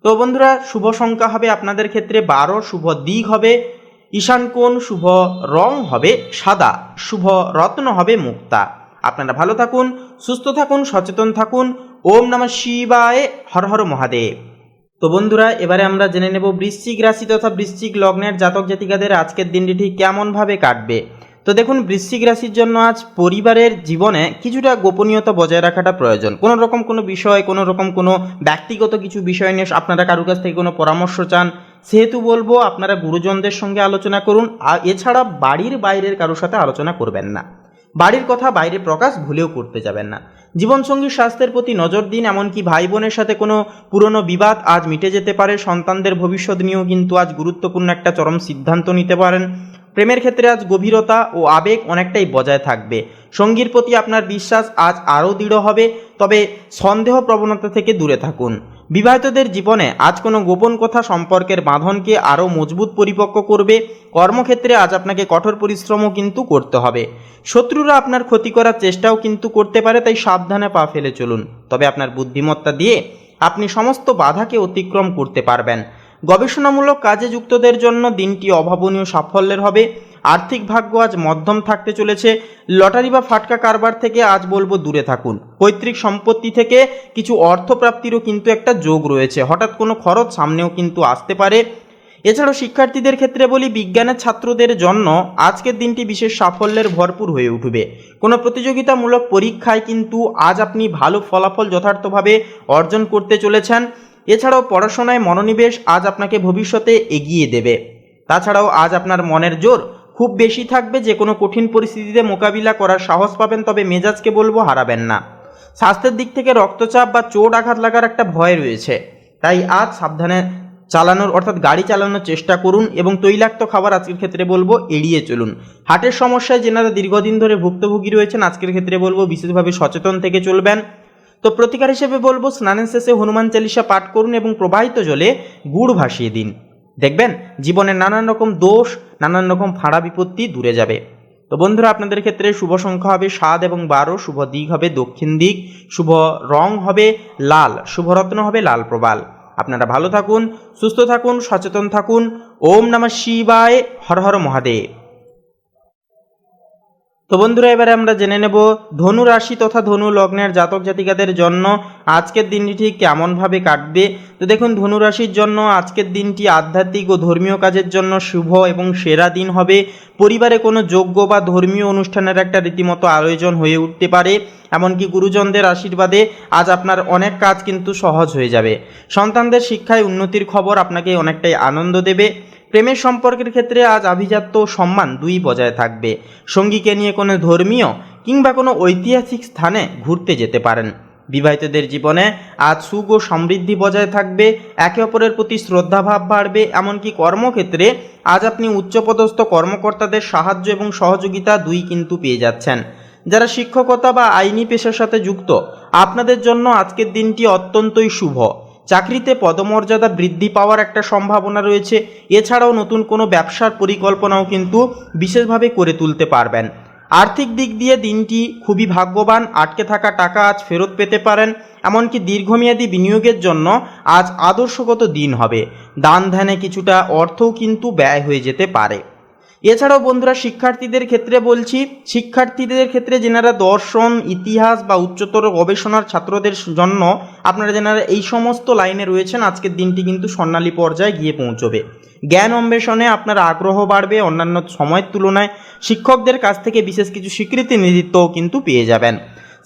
তো বন্ধুরা, শুভ সংখ্যা হবে আপনাদের ক্ষেত্রে 12, শুভ দিক হবে ঈশান কোণ, শুভ রং হবে সাদা, শুভ রত্ন হবে মুক্তা। আপনারা ভালো থাকুন, সুস্থ থাকুন, সচেতন থাকুন। ওম নমঃ শিবায়, হর হর মহাদেব। তো বন্ধুরা, এবারে আমরা জেনে নেব বৃশ্চিক রাশি তথা বৃশ্চিক লগ্নের জাতক জাতিকাদের আজকের দিনটি ঠিক কেমনভাবে কাটবে। তো দেখুন, বৃশ্চিক রাশির জন্য আজ পরিবারের জীবনে কিছুটা গোপনীয়তা বজায় রাখাটা প্রয়োজন। কোনো রকম কোনো বিষয়, কোনো রকম কোনো ব্যক্তিগত কিছু বিষয় নিয়ে আপনারা কারো কাছ থেকে কোনো পরামর্শ চান, সেহেতু বলবো আপনারা গুরুজনদের সঙ্গে আলোচনা করুন। আর এছাড়া বাড়ির বাইরের কারোর সাথে আলোচনা করবেন না। বাড়ির কথা বাইরে প্রকাশ ভুলেও করতে যাবেন না। জীবনসঙ্গীর স্বাস্থ্যের প্রতি নজর দিন। এমনকি ভাই বোনের সাথে কোনো পুরনো বিবাদ আজ মিটে যেতে পারে। সন্তানদের ভবিষ্যৎ নিয়েও কিন্তু আজ গুরুত্বপূর্ণ একটা চরম সিদ্ধান্ত নিতে পারেন। প্রেমের ক্ষেত্রে আজ গভীরতা ও আবেগ অনেকটাই বজায় থাকবে। সঙ্গীর প্রতি আপনার বিশ্বাস আজ আরও দৃঢ় হবে, তবে সন্দেহ প্রবণতা থেকে দূরে থাকুন। বিবাহিতদের জীবনে আজ কোনো গোপন কথা সম্পর্কের বাঁধনকে আরও মজবুত পরিপক্ক করবে। কর্মক্ষেত্রে আজ আপনাকে কঠোর পরিশ্রমও কিন্তু করতে হবে। শত্রুরা আপনার ক্ষতি করার চেষ্টাও কিন্তু করতে পারে, তাই সাবধানে পা ফেলে চলুন। তবে আপনার বুদ্ধিমত্তা দিয়ে আপনি সমস্ত বাধাকে অতিক্রম করতে পারবেন। গবেষণামূলক কাজে যুক্তদের জন্য দিনটি অভাবনীয় সাফল্যের হবে। আর্থিক ভাগ্য আজ মধ্যম থাকতে চলেছে। লটারি বা ফাটকা কারবার থেকে আজ বলবো দূরে থাকুন। পৈতৃক সম্পত্তি থেকে কিছু অর্থপ্রাপ্তিরও কিন্তু একটা যোগ রয়েছে। হঠাৎ কোনো খরচ সামনেও কিন্তু আসতে পারে। এছাড়াও শিক্ষার্থীদের ক্ষেত্রে বলি, বিজ্ঞানের ছাত্রদের জন্য আজকের দিনটি বিশেষ সাফল্যের ভরপুর হয়ে উঠবে। কোনো প্রতিযোগিতামূলক পরীক্ষায় কিন্তু আজ আপনি ভালো ফলাফল যথার্থভাবে অর্জন করতে চলেছেন। এছাড়াও পড়াশোনায় মনোনিবেশ আজ আপনাকে ভবিষ্যতে এগিয়ে দেবে। তাছাড়াও আজ আপনার মনের জোর খুব বেশি থাকবে। যে কোনো কঠিন পরিস্থিতিতে মোকাবিলা করার সাহস পাবেন, তবে মেজাজকে বলবো হারাবেন না। স্বাস্থ্যের দিক থেকে রক্তচাপ বা চোট আঘাত লাগার একটা ভয় রয়েছে, তাই আজ সাবধানে চালানোর অর্থাৎ গাড়ি চালানোর চেষ্টা করুন এবং তৈলাক্ত খাবার আজকের ক্ষেত্রে বলবো এড়িয়ে চলুন। হার্টের সমস্যায় যেনারা দীর্ঘদিন ধরে ভুক্তভোগী রয়েছেন, আজকের ক্ষেত্রে বলবো বিশেষভাবে সচেতন থেকে চলবেন। তো প্রতিকার হিসেবে বলবো স্নানের শেষে হনুমান চালিসা পাঠ করুন এবং প্রবাহিত জলে গুড় ভাসিয়ে দিন। দেখবেন জীবনে নানান রকম দোষ, নানান রকম ফাঁড়া বিপত্তি দূরে যাবে। তো বন্ধুরা, আপনাদের ক্ষেত্রে শুভ সংখ্যা হবে 7 এবং 12, শুভ দিক হবে দক্ষিণ দিক, শুভ রং হবে লাল, শুভ রত্ন হবে লাল প্রবাল। আপনারা ভালো থাকুন, সুস্থ থাকুন, সচেতন থাকুন। ওম নমঃ শিবায়, হর হর মহাদেব। তো বন্ধুরা, এবারে আমরা জেনে নেব ধনু রাশি তথা ধনু লগ্নের জাতক জাতিকাদের জন্য আজকের দিনটি ঠিক কেমনভাবে কাটবে। তো দেখুন, ধনু রাশির জন্য আজকের দিনটি আধ্যাত্মিক ও ধর্মীয় কাজের জন্য শুভ এবং সেরা দিন হবে। পরিবারে কোনো যজ্ঞ বা ধর্মীয় অনুষ্ঠানের একটা রীতিমতো আয়োজন হয়ে উঠতে পারে। এমনকি গুরুজনদের আশীর্বাদে আজ আপনার অনেক কাজ কিন্তু সহজ হয়ে যাবে। সন্তানদের শিক্ষায় উন্নতির খবর আপনাকে অনেকটাই আনন্দ দেবে। প্রেমের সম্পর্কের ক্ষেত্রে আজ আভিজাত্য ও সম্মান দুই বজায় থাকবে। সঙ্গীকে নিয়ে কোনো ধর্মীয় কিংবা কোনো ঐতিহাসিক স্থানে ঘুরতে যেতে পারেন। বিবাহিতদের জীবনে আজ সুখ ও সমৃদ্ধি বজায় থাকবে। একে অপরের প্রতি শ্রদ্ধাভাব বাড়বে। এমনকি কর্মক্ষেত্রে আজ আপনি উচ্চপদস্থ কর্মকর্তাদের সাহায্য এবং সহযোগিতা দুই কিন্তু পেয়ে যাচ্ছেন। যারা শিক্ষকতা বা আইনি পেশার সাথে যুক্ত, আপনাদের জন্য আজকের দিনটি অত্যন্তই শুভ। চাকরিতে পদমর্যাদা বৃদ্ধি পাওয়ার একটা সম্ভাবনা রয়েছে। এছাড়াও নতুন কোনো ব্যবসার পরিকল্পনাও কিন্তু বিশেষভাবে করে তুলতে পারবেন। আর্থিক দিক দিয়ে দিনটি খুবই ভাগ্যবান। আটকে থাকা টাকা আজ ফেরত পেতে পারেন। এমনকি দীর্ঘমেয়াদী বিনিয়োগের জন্য আজ আদর্শগত দিন হবে। দান ধ্যানে কিছুটা অর্থও কিন্তু ব্যয় হয়ে যেতে পারে। এছাড়াও বন্ধুরা, শিক্ষার্থীদের ক্ষেত্রে বলছি, শিক্ষার্থীদের ক্ষেত্রে যেনারা দর্শন, ইতিহাস বা উচ্চতর গবেষণার ছাত্রদের জন্য আপনারা যেনারা এই সমস্ত লাইনে রয়েছেন, আজকের দিনটি কিন্তু স্বর্ণালী পর্যায়ে গিয়ে পৌঁছবে। জ্ঞান অন্বেষণে আপনার আগ্রহ বাড়বে। অন্যান্য সময়ের তুলনায় শিক্ষকদের কাছ থেকে বিশেষ কিছু স্বীকৃতি নিদিত্বও কিন্তু পেয়ে যাবেন।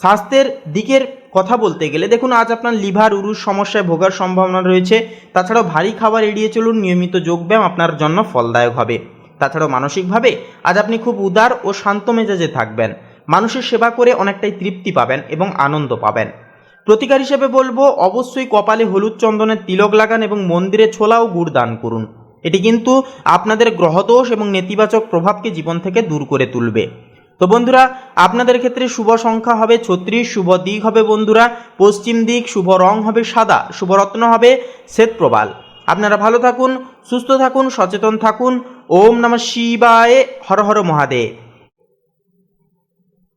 স্বাস্থ্যের দিকের কথা বলতে গেলে দেখুন, আজ আপনার লিভার উরুস সমস্যায় ভোগার সম্ভাবনা রয়েছে। তাছাড়াও ভারী খাবার এড়িয়ে চলুন। নিয়মিত যোগব্যায়াম আপনার জন্য ফলদায়ক হবে। তাছাড়াও মানসিকভাবে আজ আপনি খুব উদার ও শান্ত মেজাজে থাকবেন। মানুষের সেবা করে অনেকটাই তৃপ্তি পাবেন এবং আনন্দ পাবেন। প্রতিকার হিসেবে বলবো, অবশ্যই কপালে হলুদ চন্দনের তিলক লাগান এবং মন্দিরে ছোলা ও গুড় দান করুন। এটি কিন্তু আপনাদের গ্রহদোষ এবং নেতিবাচক প্রভাবকে জীবন থেকে দূর করে তুলবে। তো বন্ধুরা, আপনাদের ক্ষেত্রে শুভ সংখ্যা হবে 36, শুভ দিক হবে বন্ধুরা পশ্চিম দিক, শুভ রং হবে সাদা, শুভ রত্ন হবে শ্বেত প্রবাল। আপনারা ভালো থাকুন, সুস্থ থাকুন, সচেতন থাকুন। ওম নমঃ শিবায়, হর হর মহাদেব।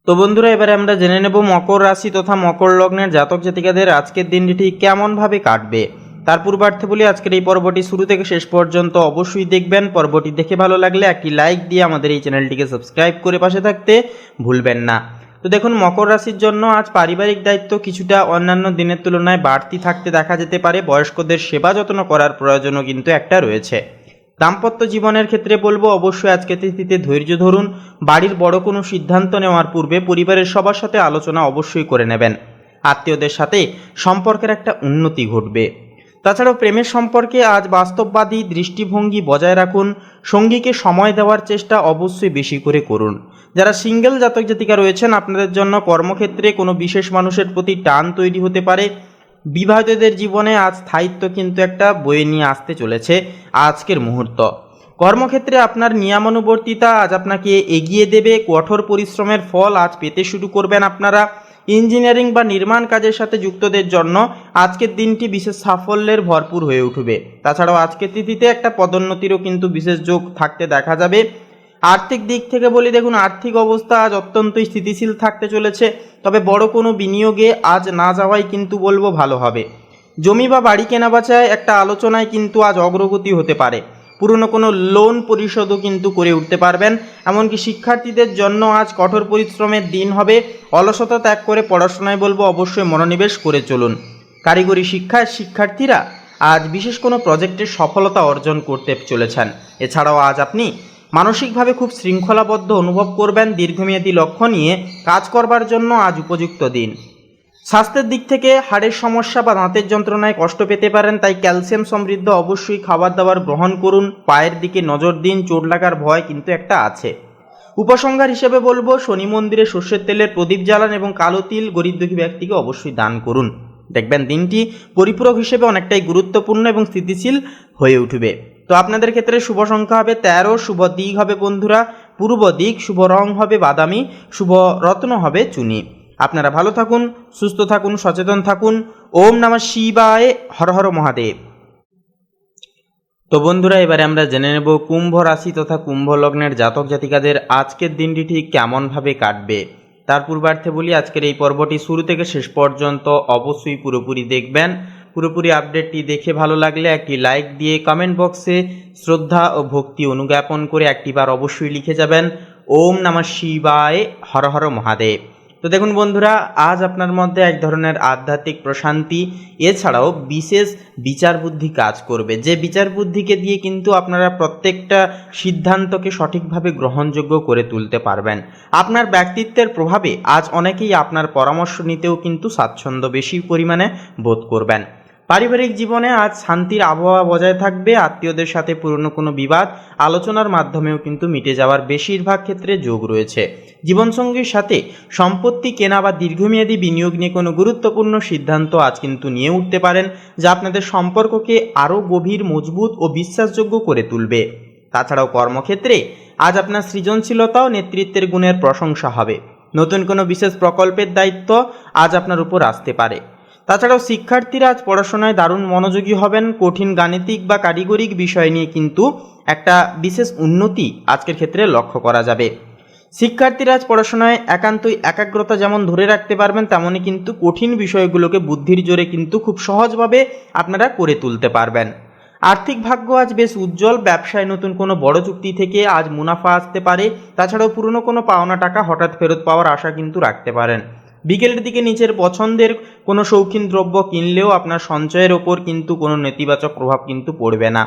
তো বন্ধুরা, এবারে আমরা জেনে নেব মকর রাশি তথা মকর লগ্নের জাতক জাতিকাদের আজকের দিনটি ঠিক কেমনভাবে কাটবে। তার পূর্বার্থে বলি আজকের এই পর্বটি শুরু থেকে শেষ পর্যন্ত অবশ্যই দেখবেন। পর্বটি দেখে ভালো লাগলে একটি লাইক দিয়ে আমাদের এই চ্যানেলটিকে সাবস্ক্রাইব করে পাশে থাকতে ভুলবেন না। তো দেখুন, মকর রাশির জন্য আজ পারিবারিক দায়িত্ব কিছুটা অন্যান্য দিনের তুলনায় বাড়তি থাকতে দেখা যেতে পারে। বয়স্কদের সেবা যত্ন করার প্রয়োজনও কিন্তু একটা রয়েছে। দাম্পত্য জীবনের ক্ষেত্রে বলবো অবশ্যই আজকে তিথিতে ধৈর্য ধরুন। বাড়ির বড় কোনো সিদ্ধান্ত নেওয়ার পূর্বে পরিবারের সবার সাথে আলোচনা অবশ্যই করে নেবেন। আত্মীয়দের সাথে সম্পর্কের একটা উন্নতি ঘটবে। তাছাড়াও প্রেমের সম্পর্কে আজ বাস্তববাদী দৃষ্টিভঙ্গি বজায় রাখুন। সঙ্গীকে সময় দেওয়ার চেষ্টা অবশ্যই বেশি করে করুন। যারা সিঙ্গেল জাতক জাতিকা রয়েছেন, আপনাদের জন্য কর্মক্ষেত্রে কোনো বিশেষ মানুষের প্রতি টান তৈরি হতে পারে। বিবাহিতদের জীবনে আজ স্থায়িত্ব কিন্তু একটা বয়ে নিয়ে আসতে চলেছে আজকের মুহূর্ত। কর্মক্ষেত্রে আপনার নিয়মানুবর্তিতা আজ আপনাকে এগিয়ে দেবে। কঠোর পরিশ্রমের ফল আজ পেতে শুরু করবেন আপনারা। ইঞ্জিনিয়ারিং বা নির্মাণ কাজের সাথে যুক্তদের জন্য আজকের দিনটি বিশেষ সাফল্যের ভরপুর হয়ে উঠবে। তাছাড়াও আজকের তিথিতে একটা পদোন্নতিরও কিন্তু বিশেষ যোগ থাকতে দেখা যাবে। আর্থিক দিক থেকে বলি, দেখুন আর্থিক অবস্থা আজ অত্যন্তই স্থিতিশীল থাকতে চলেছে। তবে বড় কোনো বিনিয়োগে আজ না যাওয়াই কিন্তু বলবো ভালো হবে। জমি বা বাড়ি কেনাবেচায় একটা আলোচনায় কিন্তু আজ অগ্রগতি হতে পারে। পুরনো কোনো লোন পরিশোধও কিন্তু করে উঠতে পারবেন। এমনকি শিক্ষার্থীদের জন্য আজ কঠোর পরিশ্রমের দিন হবে। অলসতা ত্যাগ করে পড়াশোনায় বলবো অবশ্যই মনোনিবেশ করে চলুন। কারিগরি শিক্ষায় শিক্ষার্থীরা আজ বিশেষ কোনো প্রজেক্টের সফলতা অর্জন করতে চলেছেন। এছাড়াও আজ আপনি মানসিকভাবে খুব শৃঙ্খলাবদ্ধ অনুভব করবেন। দীর্ঘমেয়াদী লক্ষ্য নিয়ে কাজ করবার জন্য আজ উপযুক্ত দিন। স্বাস্থ্যের দিক থেকে হাড়ের সমস্যা বা দাঁতের যন্ত্রণায় কষ্ট পেতে পারেন, তাই ক্যালসিয়াম সমৃদ্ধ অবশ্যই খাবার দাবার গ্রহণ করুন। পায়ের দিকে নজর দিন, চোট লাগার ভয় কিন্তু একটা আছে। উপসংহার হিসেবে বলবো, শনি মন্দিরে সর্ষের তেলের প্রদীপ জ্বালান এবং কালো তিল গরিব দুঃখী ব্যক্তিকে অবশ্যই দান করুন। দেখবেন দিনটি পরিপূরক হিসেবে অনেকটাই গুরুত্বপূর্ণ এবং স্থিতিশীল হয়ে উঠবে। তো আপনাদের ক্ষেত্রে শুভ সংখ্যা হবে 13, শুভ দিক হবে বন্ধুরা পূর্ব দিক, শুভ রং হবে বাদামি, শুভ রত্ন হবে চুনি। আপনারা ভালো থাকুন, সুস্থ থাকুন, সচেতন থাকুন। ওম নমঃ শিবায়, হর হর মহাদেব। তো বন্ধুরা, এবারে আমরা জেনে নেব কুম্ভ রাশি তথা কুম্ভ লগ্নের জাতক জাতিকাদের আজকের দিনটি ঠিক কেমনভাবে কাটবে। তার পূর্বার্থে বলি আজকের এই পর্বটি শুরু থেকে শেষ পর্যন্ত অবশ্যই পুরোপুরি দেখবেন। পুরোপুরি আপডেটটি দেখে ভালো লাগলে একটি লাইক দিয়ে কমেন্ট বক্সে শ্রদ্ধা ও ভক্তি অনুজ্ঞাপন করে একটিবার অবশ্যই লিখে যাবেন ওম নমঃ শিবায়, হর হর মহাদেব। তো দেখুন বন্ধুরা, আজ আপনার মধ্যে এক ধরনের আধ্যাত্মিক প্রশান্তি এছাড়াও বিশেষ বিচার বুদ্ধি কাজ করবে। যে বিচার বুদ্ধিকে দিয়ে কিন্তু আপনারা প্রত্যেকটা সিদ্ধান্তকে সঠিকভাবে গ্রহণযোগ্য করে তুলতে পারবেন। আপনার ব্যক্তিত্বের প্রভাবে আজ অনেকেই আপনার পরামর্শ নিতেও কিন্তু স্বাচ্ছন্দ্য বেশি পরিমাণে বোধ করবেন। পারিবারিক জীবনে আজ শান্তির আবহাওয়া বজায় থাকবে। আত্মীয়দের সাথে পুরনো কোনো বিবাদ আলোচনার মাধ্যমেও কিন্তু মিটে যাওয়ার বেশিরভাগ ক্ষেত্রে যোগ রয়েছে। জীবনসঙ্গীর সাথে সম্পত্তি কেনা বা দীর্ঘমেয়াদী বিনিয়োগ নিয়ে কোনো গুরুত্বপূর্ণ সিদ্ধান্ত আজ কিন্তু নিয়ে উঠতে পারেন, যা আপনাদের সম্পর্ককে আরও গভীর, মজবুত ও বিশ্বাসযোগ্য করে তুলবে। তাছাড়াও কর্মক্ষেত্রে আজ আপনার সৃজনশীলতা ও নেতৃত্বের গুণের প্রশংসা হবে। নতুন কোনো বিশেষ প্রকল্পের দায়িত্ব আজ আপনার উপর আসতে পারে। তাছাড়াও শিক্ষার্থীরা আজ পড়াশোনায় দারুণ মনোযোগী হবেন। কঠিন গাণিতিক বা কারিগরিক বিষয় নিয়ে কিন্তু একটা বিশেষ উন্নতি আজকের ক্ষেত্রে লক্ষ্য করা যাবে। শিক্ষার্থীরা আজ পড়াশোনায় একান্তই একাগ্রতা যেমন ধরে রাখতে পারবেন, তেমনই কিন্তু কঠিন বিষয়গুলোকে বুদ্ধির জোরে কিন্তু খুব সহজভাবে আপনারা করে তুলতে পারবেন। আর্থিক ভাগ্য আজ বেশ উজ্জ্বল। ব্যবসায় নতুন কোনো বড় চুক্তি থেকে আজ মুনাফা আসতে পারে। তাছাড়াও পুরনো কোনো পাওনা টাকা হঠাৎ ফেরত পাওয়ার আশা কিন্তু রাখতে পারেন। বিকেলের দিকে নিজের পছন্দের কোনো শৌখিন দ্রব্য কিনলেও আপনার সঞ্চয়ের ওপর কিন্তু কোনো নেতিবাচক প্রভাব কিন্তু পড়বে না।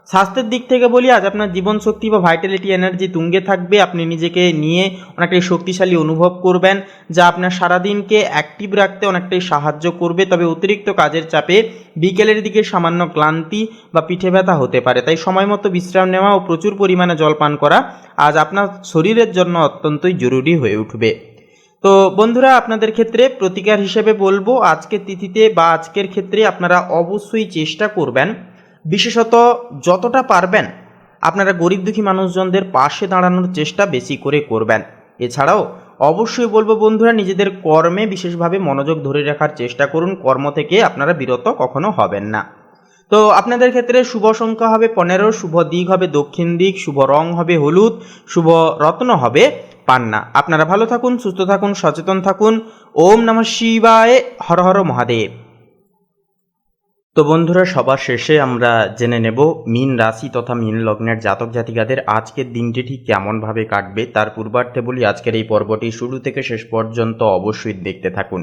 স্বাস্থ্যের দিক থেকে বলি, আজ আপনার জীবনশক্তি বা ভাইটালিটি এনার্জি তুঙ্গে থাকবে। আপনি নিজেকে নিয়ে অনেকটাই শক্তিশালী অনুভব করবেন, যা আপনার সারাদিনকে অ্যাক্টিভ রাখতে অনেকটাই সাহায্য করবে। তবে অতিরিক্ত কাজের চাপে বিকেলের দিকে সামান্য ক্লান্তি বা পিঠে ব্যথা হতে পারে, তাই সময় মতো বিশ্রাম নেওয়া ও প্রচুর পরিমাণে জল পান করা আজ আপনার শরীরের জন্য অত্যন্তই জরুরি হয়ে উঠবে। তো বন্ধুরা, আপনাদের ক্ষেত্রে প্রতিকার হিসেবে বলবো আজকের তিথিতে বা আজকের ক্ষেত্রে আপনারা অবশ্যই চেষ্টা করবেন, বিশেষত যতটা পারবেন আপনারা গরিব দুঃখী মানুষজনদের পাশে দাঁড়ানোর চেষ্টা বেশি করে করবেন। এছাড়াও অবশ্যই বলবো বন্ধুরা, নিজেদের কর্মে বিশেষভাবে মনোযোগ ধরে রাখার চেষ্টা করুন। কর্ম থেকে আপনারা বিরত কখনো হবেন না। তো আপনাদের ক্ষেত্রে শুভ সংখ্যা হবে 15, শুভ দিক হবে দক্ষিণ দিক, শুভ রং হবে হলুদ, শুভ রত্ন হবে পান্না। আপনারা ভালো থাকুন, সুস্থ থাকুন, সচেতন থাকুন। ওম নমঃ শিবায়, হর হর মহাদেব। তো বন্ধুরা, সবার শেষে আমরা জেনে নেব মীন রাশি তথা মীন লগ্নের জাতক জাতিকাদের আজকের দিনটি ঠিক কেমনভাবে কাটবে। তার পূর্বার্থে বলি, আজকের এই পর্বটি শুরু থেকে শেষ পর্যন্ত অবশ্যই দেখতে থাকুন।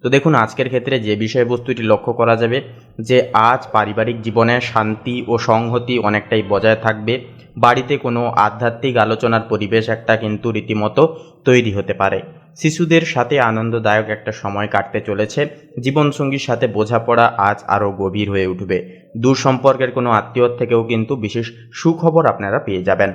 তো দেখুন, আজকের ক্ষেত্রে যে বিষয়বস্তুটি লক্ষ্য করা যাবে যে আজ পারিবারিক জীবনে শান্তি ও সংহতি অনেকটাই বজায় থাকবে। বাড়িতে কোনো আধ্যাত্মিক আলোচনার পরিবেশ একটা কিন্তু রীতিমতো তৈরি হতে পারে। শিশুদের সাথে আনন্দদায়ক একটা সময় কাটতে চলেছে। জীবনসঙ্গীর সাথে বোঝাপড়া আজ আরও গভীর হয়ে উঠবে। দূর সম্পর্কের কোনো আত্মীয়র থেকেও কিন্তু বিশেষ সুখবর আপনারা পেয়ে যাবেন।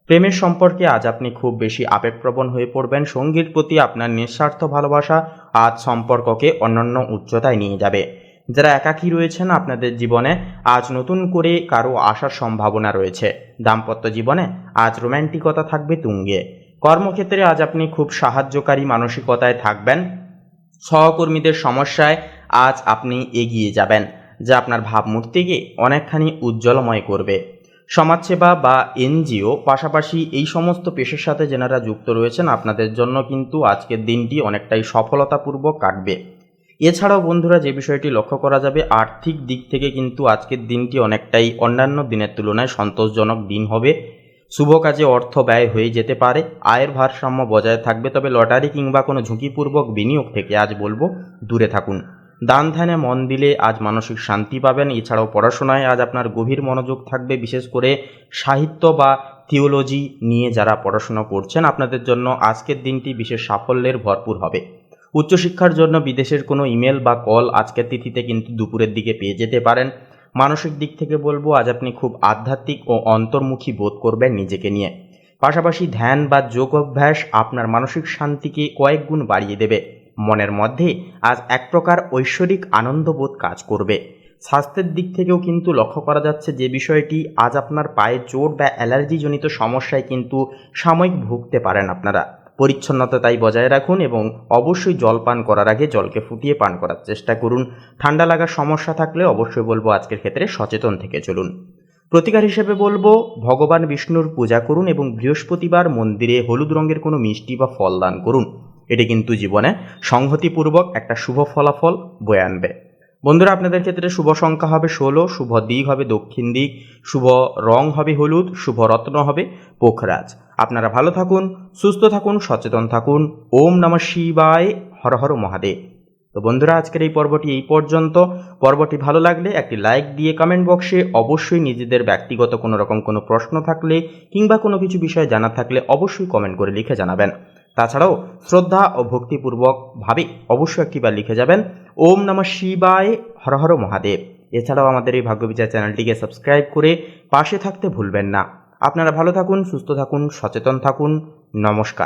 প্রেমের সম্পর্কে আজ আপনি খুব বেশি আবেগপ্রবণ হয়ে পড়বেন। সঙ্গীর প্রতি আপনার নিঃস্বার্থ ভালোবাসা আজ সম্পর্ককে অনন্য উচ্চতায় নিয়ে যাবে। যারা একাকী রয়েছেন, আপনাদের জীবনে আজ নতুন করে কারো আসার সম্ভাবনা রয়েছে। দাম্পত্য জীবনে আজ রোম্যান্টিকতা থাকবে তুঙ্গে। কর্মক্ষেত্রে আজ আপনি খুব সাহায্যকারী মানসিকতায় থাকবেন। সহকর্মীদের সমস্যায় আজ আপনি এগিয়ে যাবেন, যা আপনার ভাবমূর্তিকে অনেকখানি উজ্জ্বলময় করবে। সমাজসেবা বা এনজিও পাশাপাশি এই সমস্ত পেশার সাথে যেনারা যুক্ত রয়েছেন, আপনাদের জন্য কিন্তু আজকের দিনটি অনেকটাই সফলতাপূর্বক কাটবে। এছাড়াও বন্ধুরা, যে বিষয়টি লক্ষ্য করা যাবে, আর্থিক দিক থেকে কিন্তু আজকের দিনটি অনেকটাই অন্যান্য দিনের তুলনায় সন্তোষজনক দিন হবে। শুভ কাজে অর্থ ব্যয় হয়ে যেতে পারে। আয়ের ভারসাম্য বজায় থাকবে, তবে লটারি কিংবা কোনো ঝুঁকিপূর্বক বিনিয়োগ থেকে আজ বলবো দূরে থাকুন। দান ধ্যানে মন দিলে আজ মানসিক শান্তি পাবেন। এছাড়াও পড়াশোনায় আজ আপনার গভীর মনোযোগ থাকবে। বিশেষ করে সাহিত্য বা থিওলজি নিয়ে যারা পড়াশোনা করছেন, আপনাদের জন্য আজকের দিনটি বিশেষ সাফল্যের ভরপুর হবে। উচ্চশিক্ষার জন্য বিদেশের কোনো ইমেল বা কল আজকের তিথিতে কিন্তু দুপুরের দিকে পেয়ে যেতে পারেন। মানসিক দিক থেকে বলবো, আজ আপনি খুব আধ্যাত্মিক ও অন্তর্মুখী বোধ করবেন নিজেকে নিয়ে। পাশাপাশি ধ্যান বা যোগ অভ্যাস আপনার মানসিক শান্তিকে কয়েক গুণ বাড়িয়ে দেবে। মনের মধ্যে আজ এক প্রকার ঐশ্বরিক আনন্দবোধ কাজ করবে। স্বাস্থ্যের দিক থেকেও কিন্তু লক্ষ্য করা যাচ্ছে যে বিষয়টি, আজ আপনার পায়ে চোট বা অ্যালার্জিজনিত সমস্যায় কিন্তু সাময়িক ভুগতে পারেন আপনারা। পরিচ্ছন্নতা তাই বজায় রাখুন এবং অবশ্যই জল পান করার আগে জলকে ফুটিয়ে পান করার চেষ্টা করুন। ঠান্ডা লাগার সমস্যা থাকলে অবশ্যই বলবো আজকের ক্ষেত্রে সচেতন থেকে চলুন। প্রতিকার হিসেবে বলবো, ভগবান বিষ্ণুর পূজা করুন এবং বৃহস্পতিবার মন্দিরে হলুদ রঙের কোনো মিষ্টি বা ফল দান করুন। এটি কিন্তু জীবনে সংহতিপূর্বক একটা শুভ ফলাফল বয়ে আনবে। বন্ধুরা, আপনাদের ক্ষেত্রে শুভ সংখ্যা হবে 16, শুভ দিক হবে দক্ষিণ দিক, শুভ রং হবে হলুদ, শুভ রত্ন হবে পোখরাজ। আপনারা ভালো থাকুন, সুস্থ থাকুন, সচেতন থাকুন। ওম নমঃ শিবায়, হর হর মহাদেব। তো বন্ধুরা, আজকের এই পর্বটি এই পর্যন্ত। পর্বটি ভালো লাগলে একটি লাইক দিয়ে কমেন্ট বক্সে অবশ্যই নিজেদের ব্যক্তিগত কোনো রকম কোনো প্রশ্ন থাকলে কিংবা কোনো কিছু বিষয় জানা থাকলে অবশ্যই কমেন্ট করে লিখে জানাবেন। তাছাড়াও শ্রদ্ধা ও ভক্তিপূর্বকভাবে অবশ্যই একটিবার লিখে যাবেন ওম নমঃ শিবায়, হর হর মহাদেব। এছাড়াও আমাদের এই ভাগ্যবিচার চ্যানেলটিকে সাবস্ক্রাইব করে পাশে থাকতে ভুলবেন না। আপনারা ভালো থাকুন, সুস্থ থাকুন, সচেতন থাকুন। নমস্কার।